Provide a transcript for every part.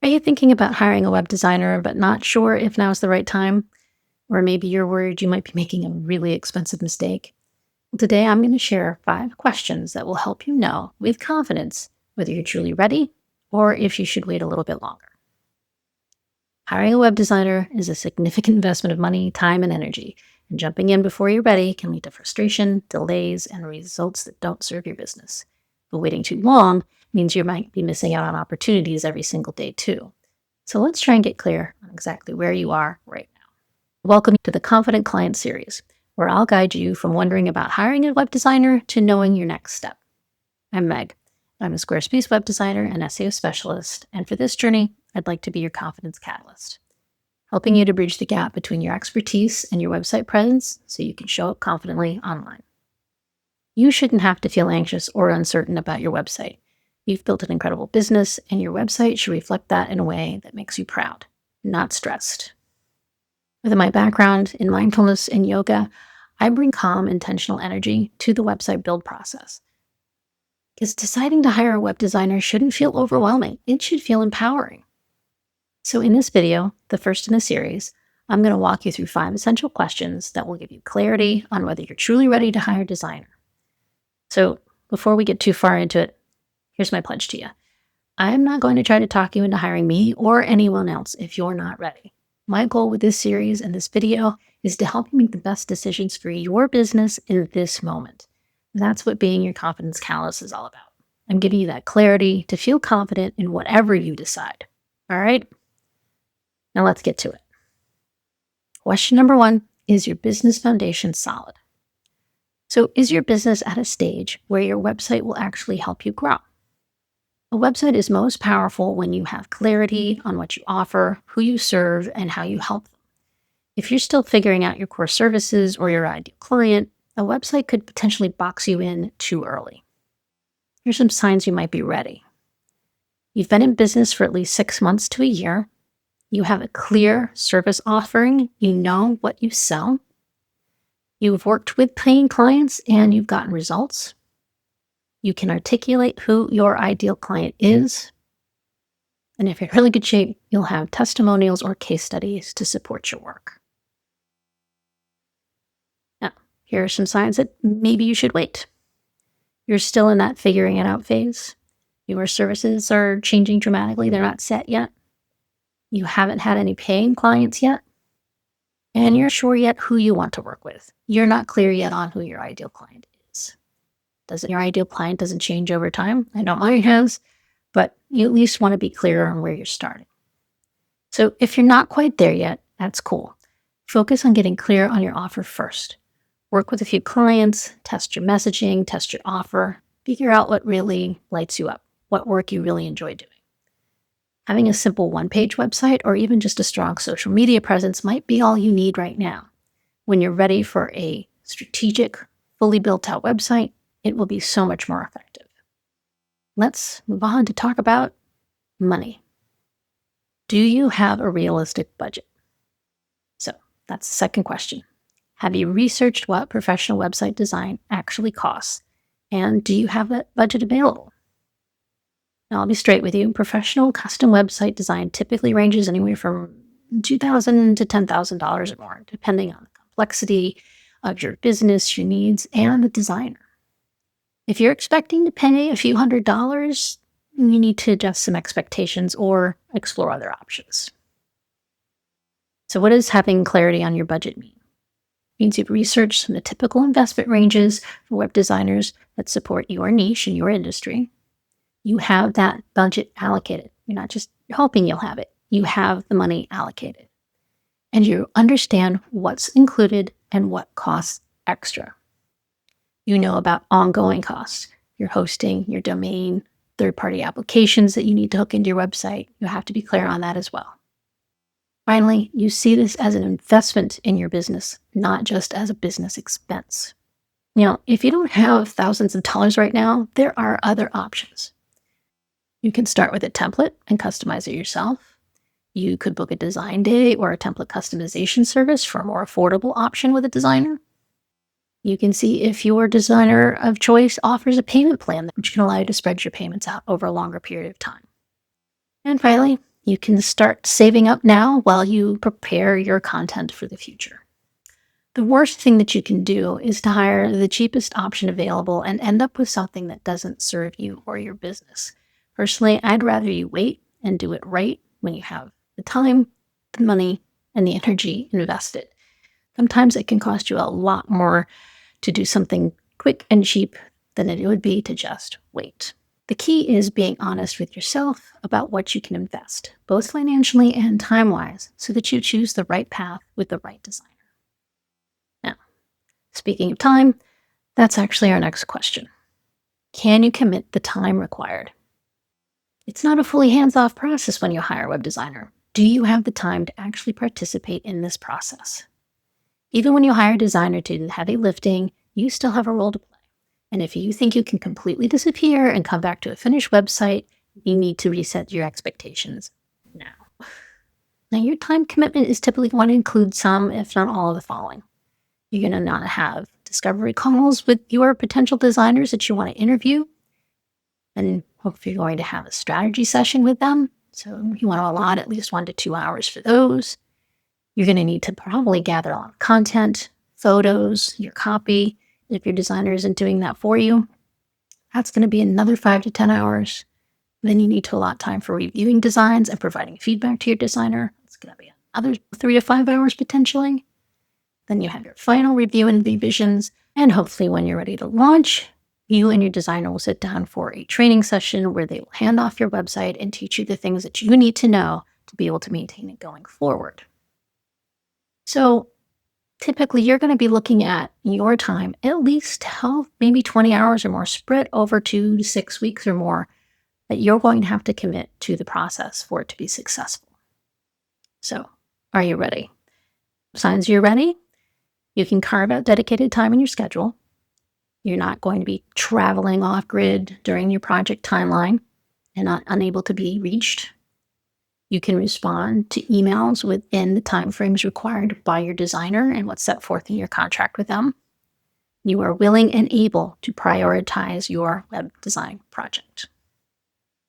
Are you thinking about hiring a web designer but not sure if now is the right time? Or maybe you're worried you might be making a really expensive mistake? Well, today I'm going to share 5 questions that will help you know with confidence whether you're truly ready or if you should wait a little bit longer. Hiring a web designer is a significant investment of money, time, and energy, and jumping in before you're ready can lead to frustration, delays, and results that don't serve your business. But waiting too long means you might be missing out on opportunities every single day, too. So let's try and get clear on exactly where you are right now. Welcome to the Confident Client series, where I'll guide you from wondering about hiring a web designer to knowing your next step. I'm Meg. I'm a Squarespace web designer and SEO specialist, and for this journey, I'd like to be your confidence catalyst, helping you to bridge the gap between your expertise and your website presence so you can show up confidently online. You shouldn't have to feel anxious or uncertain about your website. You've built an incredible business, and your website should reflect that in a way that makes you proud, not stressed. With my background in mindfulness and yoga, I bring calm, intentional energy to the website build process. Because deciding to hire a web designer shouldn't feel overwhelming. It should feel empowering. So in this video, the first in the series, I'm going to walk you through 5 essential questions that will give you clarity on whether you're truly ready to hire a designer. So before we get too far into it, here's my pledge to you. I'm not going to try to talk you into hiring me or anyone else if you're not ready. My goal with this series and this video is to help you make the best decisions for your business in this moment. That's what being your confidence catalyst is all about. I'm giving you that clarity to feel confident in whatever you decide. All right? Now let's get to it. Question number 1, is your business foundation solid? So is your business at a stage where your website will actually help you grow? A website is most powerful when you have clarity on what you offer, who you serve, and how you help them. If you're still figuring out your core services or your ideal client, a website could potentially box you in too early. Here's some signs you might be ready. You've been in business for at least 6 months to a year. You have a clear service offering. You know what you sell. You've worked with paying clients and you've gotten results. You can articulate who your ideal client is. And if you're in really good shape, you'll have testimonials or case studies to support your work. Now, here are some signs that maybe you should wait. You're still in that figuring it out phase. Your services are changing dramatically. They're not set yet. You haven't had any paying clients yet. And you're sure yet who you want to work with. You're not clear yet on who your ideal client is. Your ideal client doesn't change over time. I know mine has, but you at least want to be clear on where you're starting. So if you're not quite there yet, that's cool. Focus on getting clear on your offer first. Work with a few clients, test your messaging, test your offer, figure out what really lights you up, what work you really enjoy doing. Having a simple one-page website or even just a strong social media presence might be all you need right now. When you're ready for a strategic, fully built-out website, it will be so much more effective. Let's move on to talk about money. Do you have a realistic budget? So that's the second question. Have you researched what professional website design actually costs? And do you have that budget available? Now, I'll be straight with you. Professional custom website design typically ranges anywhere from $2,000 to $10,000 or more, depending on the complexity of your business, your needs, and the designer. If you're expecting to pay a few $100s, you need to adjust some expectations or explore other options. So what does having clarity on your budget mean? It means you've researched the typical investment ranges for web designers that support your niche and your industry. You have that budget allocated. You're not just hoping you'll have it. You have the money allocated. And you understand what's included and what costs extra. You know about ongoing costs, your hosting, your domain, third-party applications that you need to hook into your website. You have to be clear on that as well. Finally, you see this as an investment in your business, not just as a business expense. Now, if you don't have thousands of dollars right now, there are other options. You can start with a template and customize it yourself. You could book a design day or a template customization service for a more affordable option with a designer. You can see if your designer of choice offers a payment plan, which can allow you to spread your payments out over a longer period of time. And finally, You can start saving up now while you prepare your content for the future. The worst thing that you can do is to hire the cheapest option available and end up with something that doesn't serve you or your business. Personally, I'd rather you wait and do it right when you have the time, the money, and the energy invested. Sometimes it can cost you a lot more to do something quick and cheap than it would be to just wait. The key is being honest with yourself about what you can invest, both financially and time-wise, so that you choose the right path with the right designer. Now, speaking of time, that's actually our next question. Can you commit the time required? It's not a fully hands-off process when you hire a web designer. Do you have the time to actually participate in this process? Even when you hire a designer to do the heavy lifting, you still have a role to play. And if you think you can completely disappear and come back to a finished website, you need to reset your expectations now. Now, your time commitment is typically going to include some, if not all, of the following. You're going to want to have discovery calls with your potential designers that you want to interview. And hopefully you're going to have a strategy session with them. So you want to allot at least 1 to 2 hours for those. You're going to need to probably gather a lot of content, photos, your copy. If your designer isn't doing that for you, that's going to be another 5 to 10 hours. Then you need to allot time for reviewing designs and providing feedback to your designer. It's going to be another 3 to 5 hours potentially. Then you have your final review and revisions. And hopefully when you're ready to launch, you and your designer will sit down for a training session where they will hand off your website and teach you the things that you need to know to be able to maintain it going forward. So typically you're going to be looking at your time at least 12, maybe 20 hours or more spread over 2 to 6 weeks or more that you're going to have to commit to the process for it to be successful. So are you ready? Signs you're ready? You can carve out dedicated time in your schedule. You're not going to be traveling off grid during your project timeline and not unable to be reached. You can respond to emails within the timeframes required by your designer and what's set forth in your contract with them. You are willing and able to prioritize your web design project.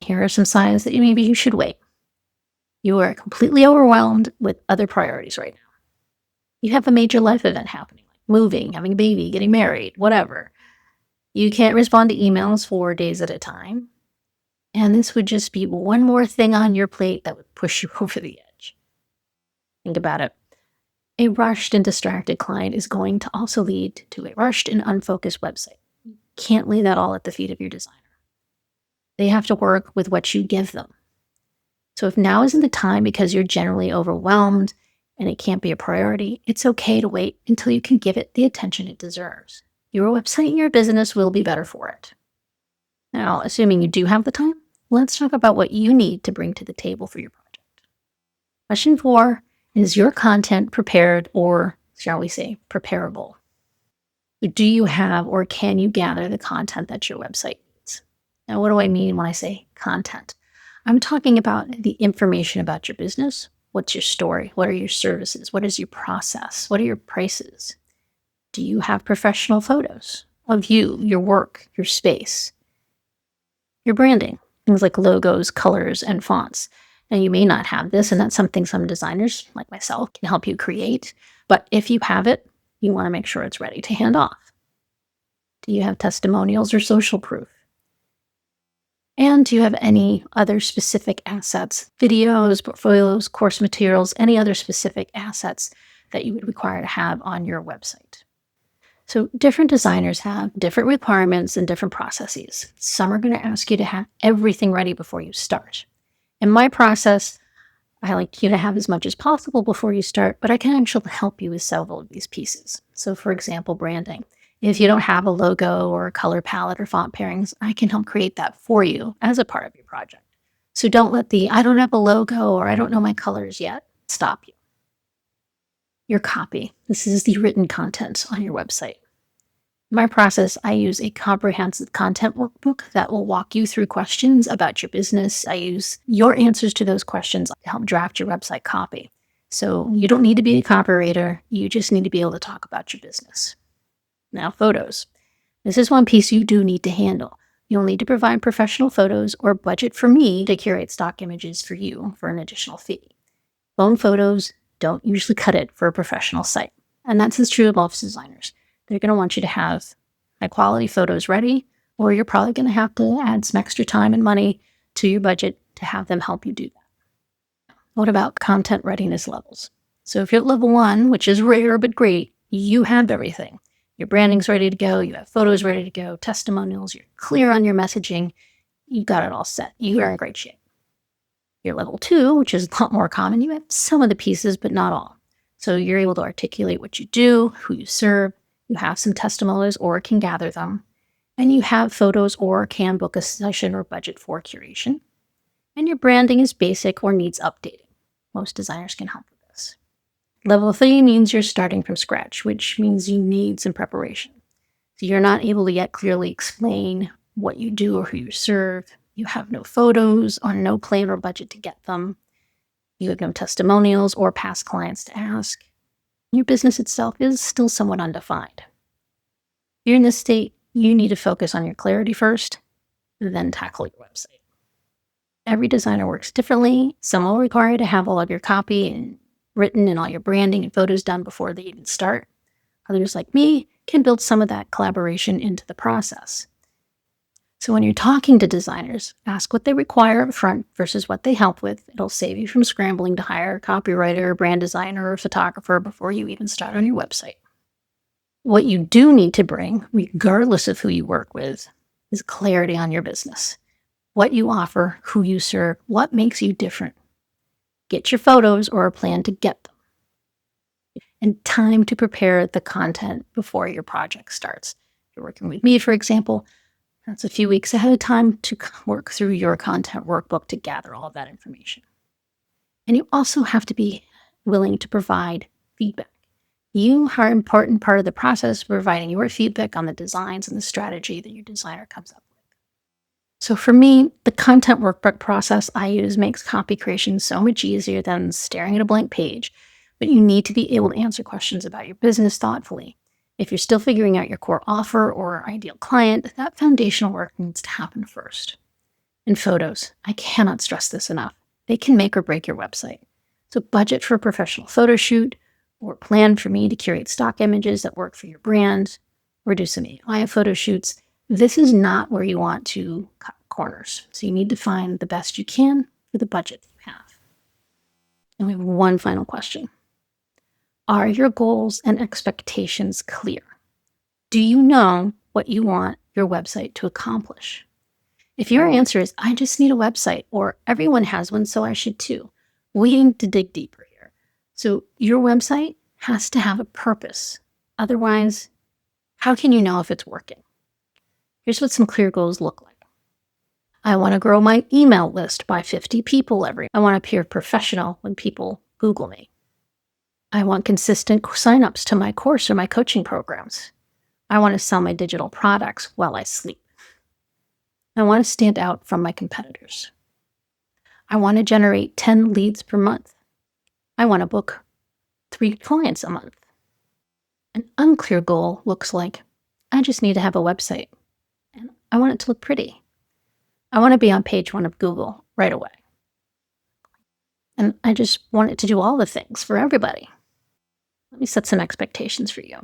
Here are some signs that maybe you should wait. You are completely overwhelmed with other priorities right now. You have a major life event happening, like moving, having a baby, getting married, whatever. You can't respond to emails 4 days at a time. And this would just be one more thing on your plate that would push you over the edge. Think about it. A rushed and distracted client is going to also lead to a rushed and unfocused website. You can't lay that all at the feet of your designer. They have to work with what you give them. So if now isn't the time because you're generally overwhelmed and it can't be a priority, it's okay to wait until you can give it the attention it deserves. Your website and your business will be better for it. Now, assuming you do have the time, let's talk about what you need to bring to the table for your project. Question 4, is your content prepared or, shall we say, preparable? Do you have or can you gather the content that your website needs? Now, what do I mean when I say content? I'm talking about the information about your business. What's your story? What are your services? What is your process? What are your prices? Do you have professional photos of you, your work, your space, your branding? Things like logos, colors, and fonts. Now, you may not have this, and that's something some designers, like myself, can help you create. But if you have it, you want to make sure it's ready to hand off. Do you have testimonials or social proof? And do you have any other specific assets, videos, portfolios, course materials, any other specific assets that you would require to have on your website? So different designers have different requirements and different processes. Some are going to ask you to have everything ready before you start. In my process, I like you to have as much as possible before you start, but I can actually help you with several of these pieces. So for example, branding. If you don't have a logo or a color palette or font pairings, I can help create that for you as a part of your project. So don't let the I don't have a logo or I don't know my colors yet stop you. Your copy. This is the written content on your website. In my process, I use a comprehensive content workbook that will walk you through questions about your business. I use your answers to those questions to help draft your website copy. So you don't need to be a copywriter. You just need to be able to talk about your business. Now, photos. This is one piece you do need to handle. You'll need to provide professional photos or budget for me to curate stock images for you for an additional fee. Phone photos don't usually cut it for a professional site. And that's as true of office designers. They're going to want you to have high quality photos ready, or you're probably going to have to add some extra time and money to your budget to have them help you do that. What about content readiness levels? So if you're at level 1, which is rare but great, you have everything. Your branding's ready to go, you have photos ready to go, testimonials, you're clear on your messaging, you got it all set. You are in great shape. You're level 2, which is a lot more common, you have some of the pieces, but not all. So you're able to articulate what you do, who you serve, you have some testimonials or can gather them, and you have photos or can book a session or budget for curation. And your branding is basic or needs updating. Most designers can help with this. Level 3 means you're starting from scratch, which means you need some preparation. So you're not able to yet clearly explain what you do or who you serve. You have no photos or no plan or budget to get them. You have no testimonials or past clients to ask. Your business itself is still somewhat undefined. If you're in this state, you need to focus on your clarity first, then tackle your website. Every designer works differently. Some will require you to have all of your copy and written and all your branding and photos done before they even start. Others, like me, can build some of that collaboration into the process. So when you're talking to designers, ask what they require up front versus what they help with. It'll save you from scrambling to hire a copywriter, brand designer, or photographer before you even start on your website. What you do need to bring, regardless of who you work with, is clarity on your business. What you offer, who you serve, what makes you different. Get your photos or a plan to get them. And time to prepare the content before your project starts. If you're working with me, for example, that's a few weeks ahead of time to work through your content workbook to gather all of that information. And you also have to be willing to provide feedback. You are an important part of the process of providing your feedback on the designs and the strategy that your designer comes up with. So for me, the content workbook process I use makes copy creation so much easier than staring at a blank page, but you need to be able to answer questions about your business thoughtfully. If you're still figuring out your core offer or ideal client, that foundational work needs to happen first. And photos, I cannot stress this enough. They can make or break your website. So budget for a professional photo shoot, or plan for me to curate stock images that work for your brand, or do some AI photo shoots. This is not where you want to cut corners. So you need to find the best you can for the budget you have. And we have one final question. Are your goals and expectations clear? Do you know what you want your website to accomplish? If your answer is, I just need a website, or everyone has one, so I should too, we need to dig deeper here. So your website has to have a purpose. Otherwise, how can you know if it's working? Here's what some clear goals look like. I want to grow my email list by 50 people I want to appear professional when people Google me. I want consistent signups to my course or my coaching programs. I want to sell my digital products while I sleep. I want to stand out from my competitors. I want to generate 10 leads per month. I want to book 3 clients a month. An unclear goal looks like, I just need to have a website, and I want it to look pretty. I want to be on page 1 of Google right away. And I just want it to do all the things for everybody. Let me set some expectations for you.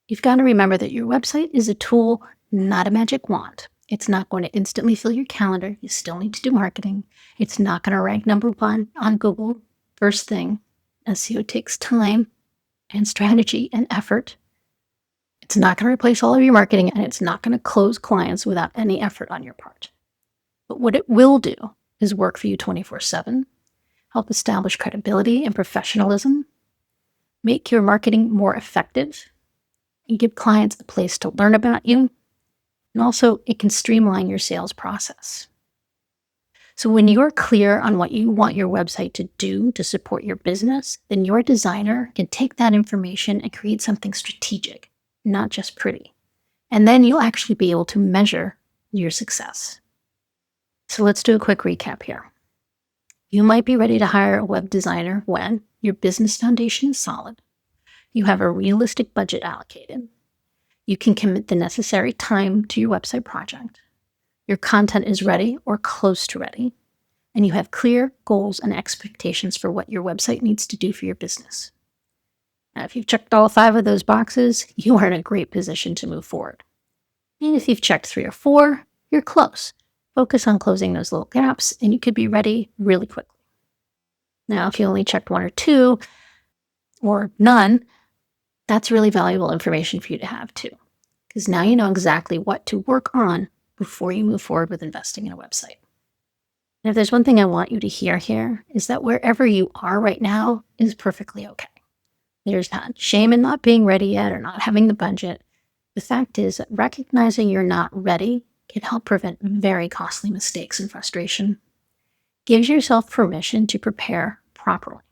You've got to remember that your website is a tool, not a magic wand. It's not going to instantly fill your calendar. You still need to do marketing. It's not going to rank number 1 on Google first thing. SEO takes time and strategy and effort. It's not going to replace all of your marketing, and it's not going to close clients without any effort on your part. But what it will do is work for you 24/7, help establish credibility and professionalism, make your marketing more effective, and give clients a place to learn about you. And also, it can streamline your sales process. So when you're clear on what you want your website to do to support your business, then your designer can take that information and create something strategic, not just pretty. And then you'll actually be able to measure your success. So let's do a quick recap here. You might be ready to hire a web designer when your business foundation is solid, you have a realistic budget allocated, you can commit the necessary time to your website project, your content is ready or close to ready, and you have clear goals and expectations for what your website needs to do for your business. Now, if you've checked all 5 of those boxes, you are in a great position to move forward. And if you've checked 3 or 4, you're close. Focus on closing those little gaps, and you could be ready really quickly. Now, if you only checked 1 or 2, or none, that's really valuable information for you to have too, because now you know exactly what to work on before you move forward with investing in a website. And if there's one thing I want you to hear here, is that wherever you are right now is perfectly okay. There's not shame in not being ready yet or not having the budget. The fact is that recognizing you're not ready can help prevent very costly mistakes and frustration. Gives yourself permission to prepare properly.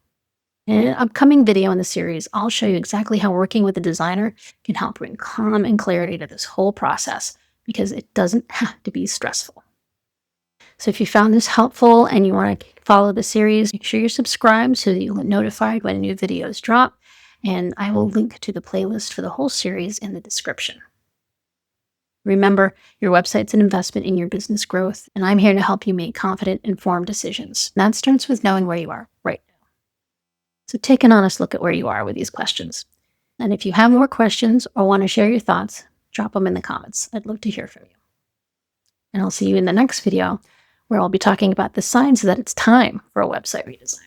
In an upcoming video in the series, I'll show you exactly how working with a designer can help bring calm and clarity to this whole process, because it doesn't have to be stressful. So if you found this helpful and you want to follow the series, make sure you're subscribed so that you'll get notified when new videos drop. And I will link to the playlist for the whole series in the description. Remember, your website's an investment in your business growth, and I'm here to help you make confident, informed decisions. And that starts with knowing where you are right now. So take an honest look at where you are with these questions. And if you have more questions or want to share your thoughts, drop them in the comments. I'd love to hear from you. And I'll see you in the next video, where I'll be talking about the signs that it's time for a website redesign.